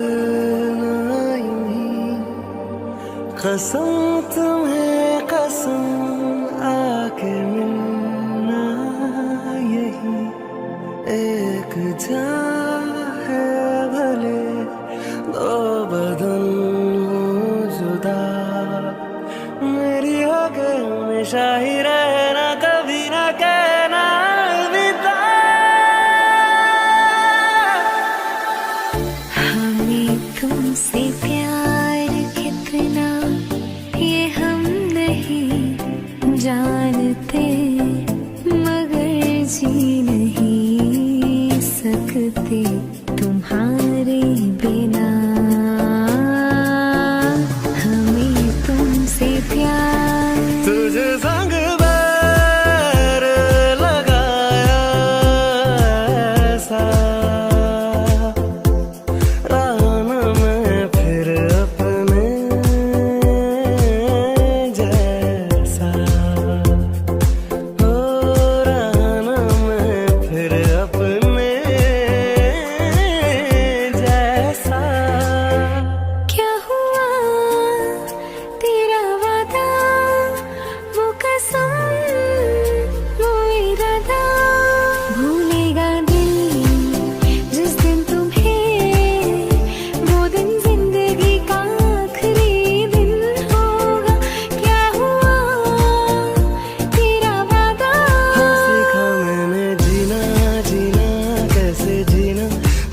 यूं ही कसम तुम्हें कसम आके मिलना यही एक जान है भले दो बदन जुदा मेरी होके हमेशा ही रहना कभी ना कहना अलविदा। हमें तुमसे प्यार कितना ये हम नहीं जानते, मगर जी नहीं सकते तुम्हारे बिना। हमें तुमसे प्यार तुझे संग बैर लगाया ऐसा राना मैं फिर अपने जैसा हो राना मैं फिर अपने जैसा। क्या हुआ तेरा वादा, वो कसम वो इरादा, भूलेगा दिल जिस दिन तुम्हें, वो दिन जिंदगी का आखिरी दिन होगा। क्या हुआ तेरा वादा, हाँ सीखा मैंने जीना जीना कैसे जीना,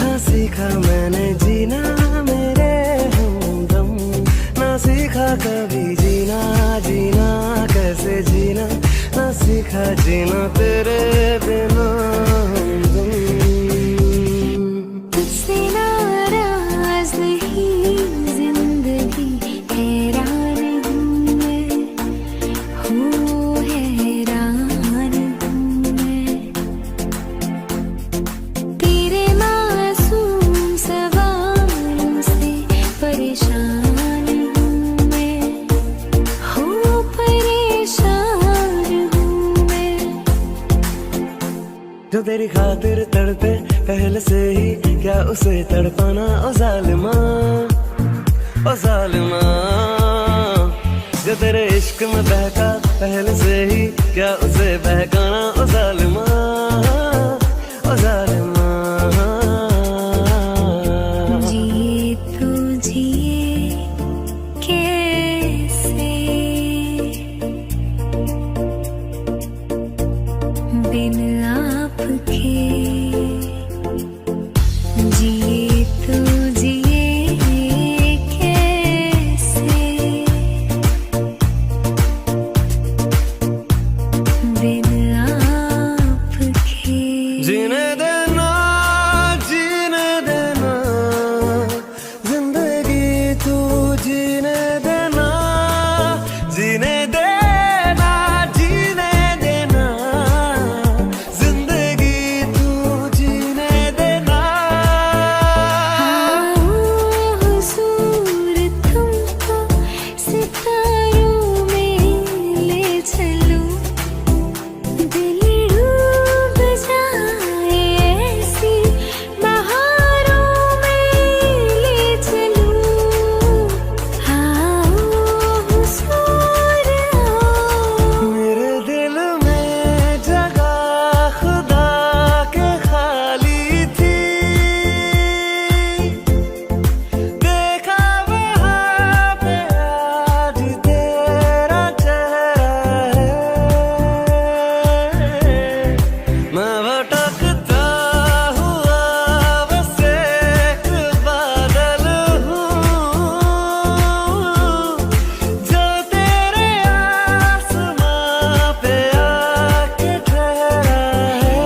हाँ सीखा मैंने जीना मेरे हमदम, ना सीखा कभी जीना जीना कैसे जीना, ना सीखा जीना तेरे बिना हमदम। तुझसे नाराज नहीं जिंदगी, हैरान हूँ मैं, हूँ हैरान हूँ मैं। तेरे मासूम सवालों से परेशान हूँ मैं, हूँ परेशान हूँ मैं। जो तेरी खातिर तड़पे पहले से ही क्या उसे तड़पाना ओ जालिमा, ओ जालिमा। जो तेरे इश्क में बहका पहले से ही क्या उसे बहकाना ओ जालिमा, ओ जालिमा। जिए तो जिए कैसे बिन आपके, जिए तो जिए कैसे बिन आपके। जीने देना जिंदगी तू जीने देना, जीने देना जिंदगी तू जीने देना। हुजूर तुमको सितारों में ले चलूं, दिल डूब जाए ऐसी बहारों में ले चलूं। हाँ हुजूर आओ, मेरे दिल में जगह खुदा के खाली थी, देखा वहाँ पे आज तेरा चेहरा है। मैं भटकता हुआ बस एक बादल हूँ, जो तेरे आसमां पे आके ठहरा है।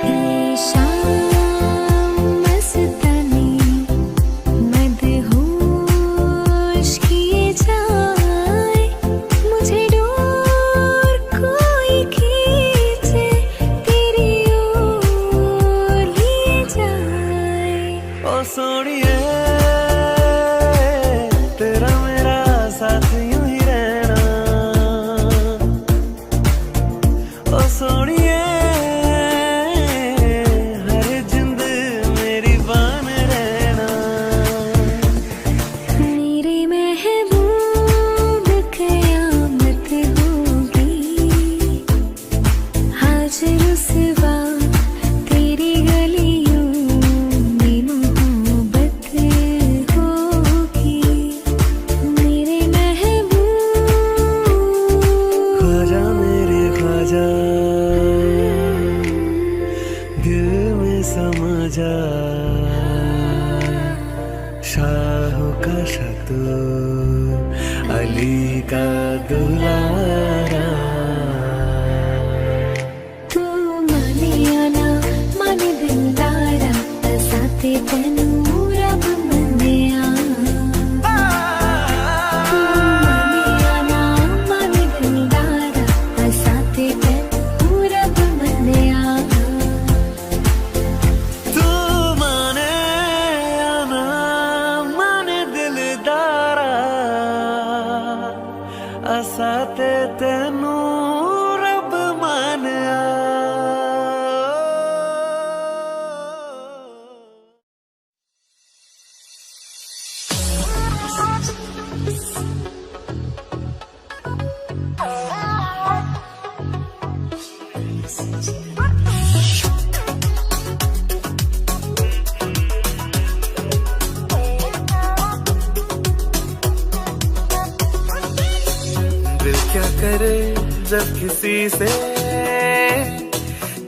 ये शाम मस्तानी मदहोश किए जाए, मुझे डोर कोई खींचे तेरी ओर लिए जाए। ओ सोनिए तेरा मेरा साथ यूं ही रहना, ओ सोनिए हर जिंदगी जा, शाह का शतू अली का दुलारा। तू माने या ना माने दिलदारा, साथे तेनू रब मन्निया। तू माने या ना माने दिलदारा, साथे तेनू रब मन्निया। तू माने या ना माने दिलदारा, असा ते तेनू रब मानिया। दिल क्या करे जब किसी से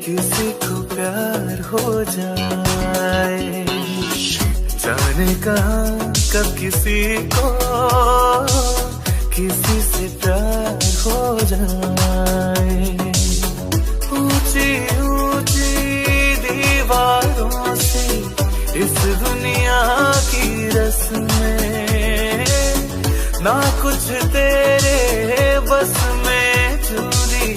किसी को प्यार हो जाए, जाने कहाँ कब किसी को किसी से प्यार हो जाए। ऊंची ऊंची दीवारों से इस दुनिया की रस्में, ना कुछ तेरे बस में चूरी,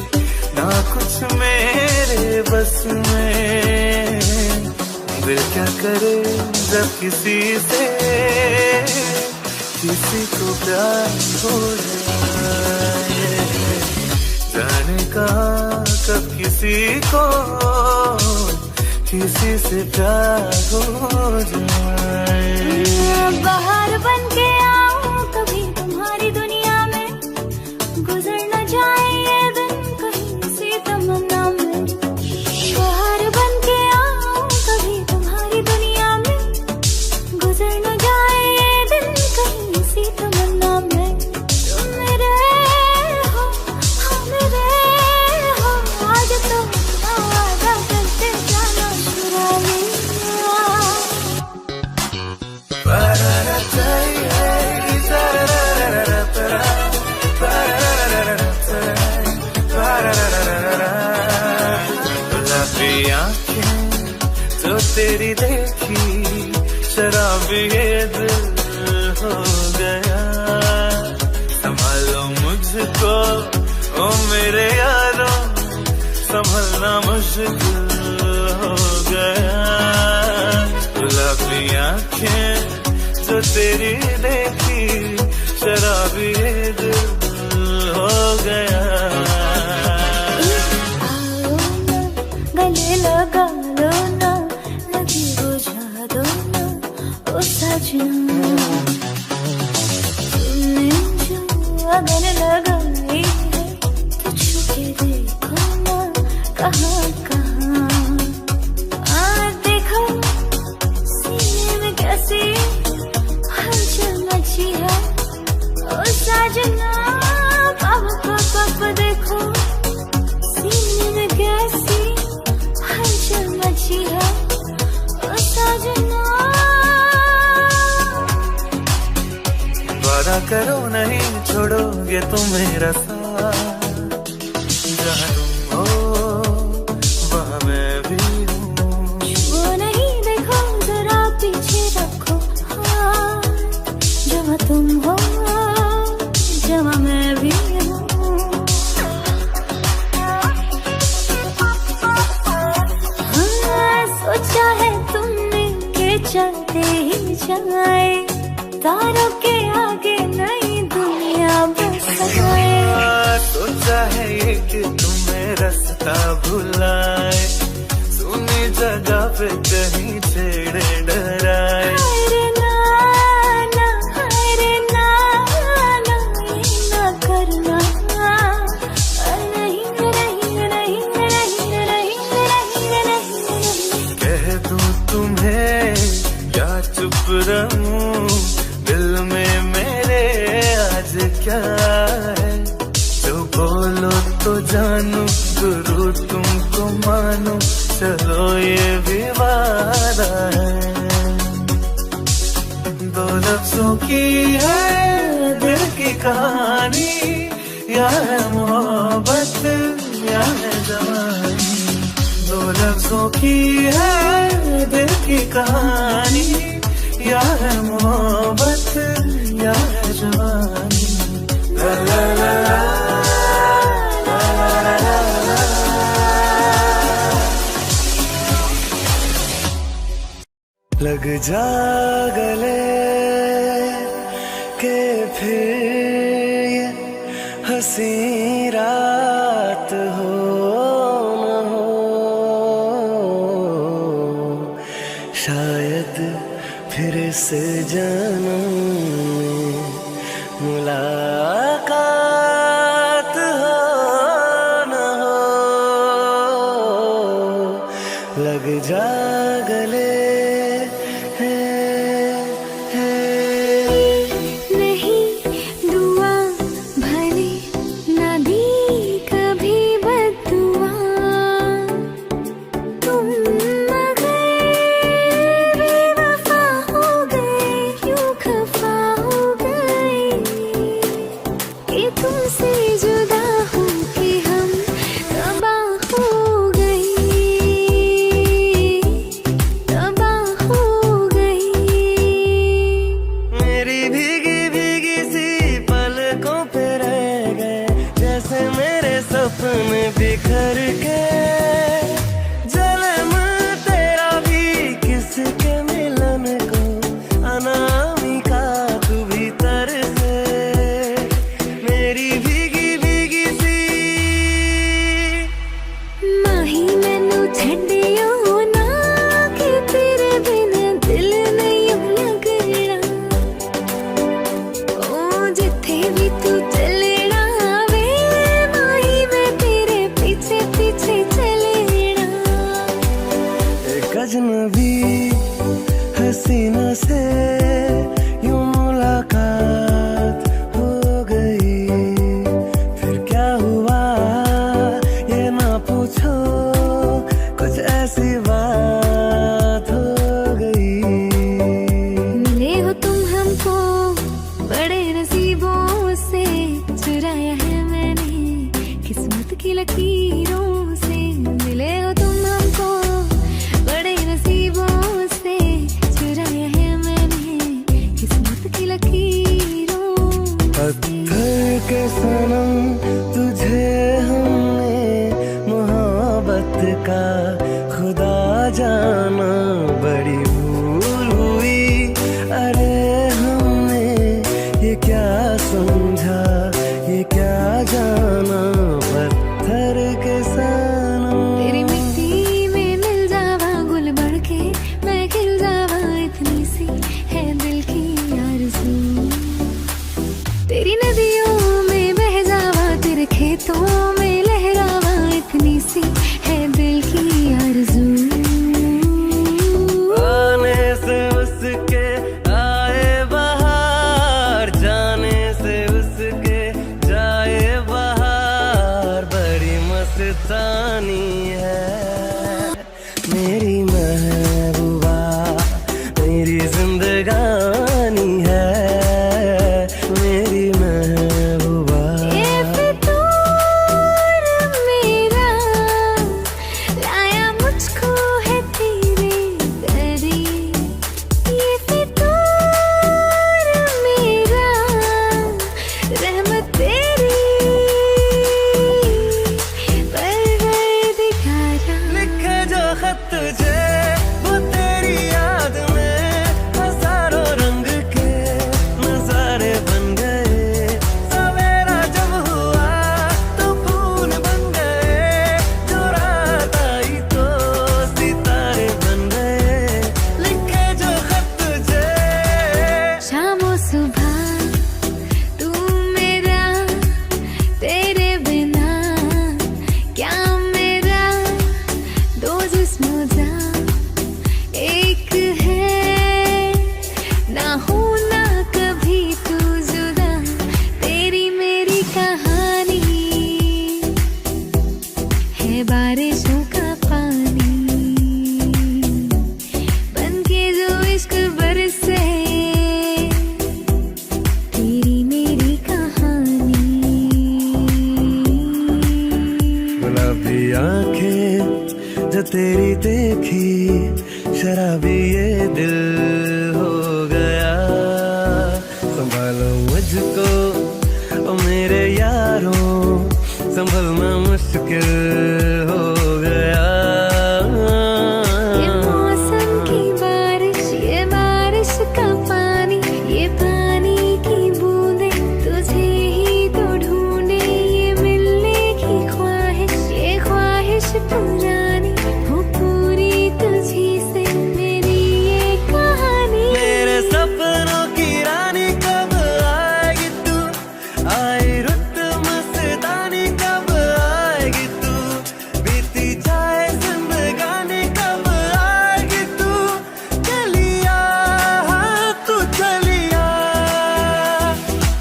ना कुछ मेरे बस में। दिल क्या करे जब किसी से किसी को प्यार हो जाए, जाने कहाँ कब किसी को किसी से प्यार हो जाए। बाहर बन के आऊं कभी तुम्हारी दुनिया में, गुजर न जाए ये दिन कहीं सी तमन्ना में। बाहर बन के आऊं कभी तुम्हारी दुनिया में, गुजर न जाए ये दिन कहीं सी तमन्ना में। तुम मेरे हो, हम मेरे हो, आज तो वादा करते जाना चुरा लिया। जो तेरी देखी शराबी ये दिल हो गया। संभालो मुझको ओ मेरे यारों, संभलना मुश्किल हो गया। गुलाबी आँखें जो तेरी देखी शराबी ये दिल हो गया। गले लगा लो ना, लगी बुझा दो ना ओ सजना। तुमने जो अगन लगाई है तो छुके देखो ना कहाँ कहाँ। देखो सीने में कैसी हलचल मची है ओ सजना। कब कब देखो सीने में कैसी हलचल मची है ओ सजना। वादा करो नहीं छोड़ोगे तुम मेरा साथ, जहाँ तुम हो वहाँ मैं भी हूँ। वो नहीं देखो जरा पीछे रखो हाथ, जहाँ तुम हो जहाँ मैं भी हूँ। सोचा है तुमने के चलते ही जाए, तारों के आगे नई दुनिया बसाए। सोचा है ये कि तुम्हें रास्ता भुलाए, सुनी जगह पे कहीं छेड़े डराए। हायरे ना ना, हायरे ना ना, ये ना करना। नहीं नहीं नहीं नहीं नहीं नहीं। कह दूं तुम्हें या चुप रहूं, दिल में मेरे आज क्या है। जो बोलो तो जानू, गुरु तुमको मानो, चलो ये विवाद मजा है। दो लफ्जों की है दिल की कहानी, या है मोहब्बत या है जवानी। दो लफ्जों की है दिल की कहानी, या है मोहब्बत या है जवानी। ला ला ला ला। लग जा गले के फिर ये हंसी रात हो न हो, शायद फिर से जन्म में मुलाकात हो न हो। लग जा गले नहीं दुआ भले ना दी कभी बददुआ, तुम मगर बेवफा हो गए, यूं खफा हो गए कि तुमसे जुदा हो के हम तबाह हो गए, तबाह हो गए। मेरी भीगी भीगी सी पलकों पे रह गए, जैसे मेरे सपने बिखर के। जन्म तेरा भी किसके मिलन को, अनामिका तू भीतर से। मेरी भीगी भीगी सी माही मैनू छड्डियो ना कि तेरे बिन दिल नहीं लगना, ओ जिथे भी तू चलना वे माही मैं तेरे पीछे पीछे चलना। एक अजनबी हसीना से यूं मुलाकात हो गई, फिर क्या हुआ ये ना पूछो, कुछ ऐसी बात हो गई। मिले हो तुम हमको बड़े नसीबों से, चुराया है मैंने किस्मत की लकीरों से। मिले हो तुम हमको बड़े नसीबों से, चुराया है मैंने ये दिल हो गया। संभालो मुझको ओ मेरे यारों, संभलना मुश्किल हो गया। ये मौसम की बारिश, ये बारिश का पानी, ये पानी की बूंदे तुझे ही तो ढूंढे। ये मिलने की ख्वाहिश, ये ख्वाहिश पुरानी हो पूरी तुझी से मेरी ये कहानी। मेरे सपनों की रानी कब आएगी तू, आई रुत मस्तानी कब आएगी तू, बीती जाए जिंदगानी कब आएगी तू, चलिया हाँ तू चलिया।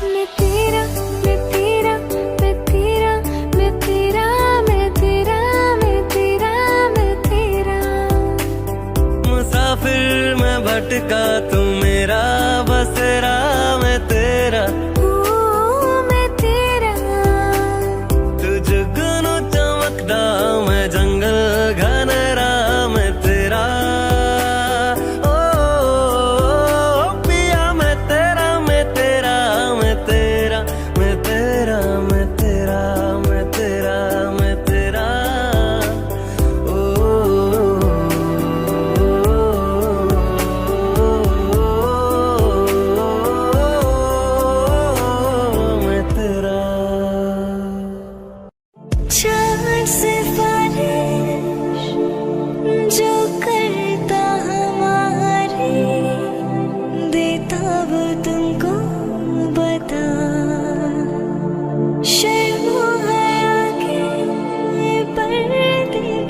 मैं तेरा, मैं तेरा, मैं तेरा, मैं तेरा, मैं तेरा, मैं तेरा, मैं तेरा। मुसाफिर मैं भटका तू मेरा बसेरा, मैं तेरा। मैं तेरा, तू जुगनू चमकदा मैं जंगल घनेरा, मैं तेरा। ओ पिया मैं तेरा, मैं तेरा, मैं तेरा, मैं तेरा, मैं तेरा, मैं तेरा, मैं तेरा। मैं तेरा। चार सिफारिश जो करता हमारी, देता वो तुमको बता। शर्मो है आगे पर्दे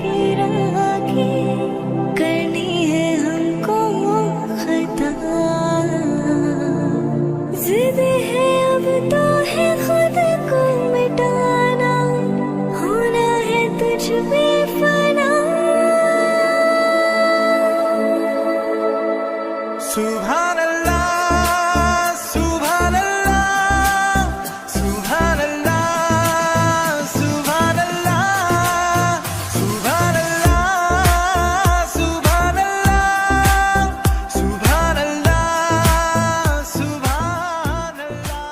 गिरा के, करनी है हमको खता। जिद है अब तो है खुद को मिटाना, होना है तुझ में फना। सुभान अल्लाह, सुभान अल्लाह, सुभान अल्लाह, सुभान अल्लाह, सुभान अल्लाह, सुभान अल्लाह, सुभान अल्लाह, सुभान अल्लाह।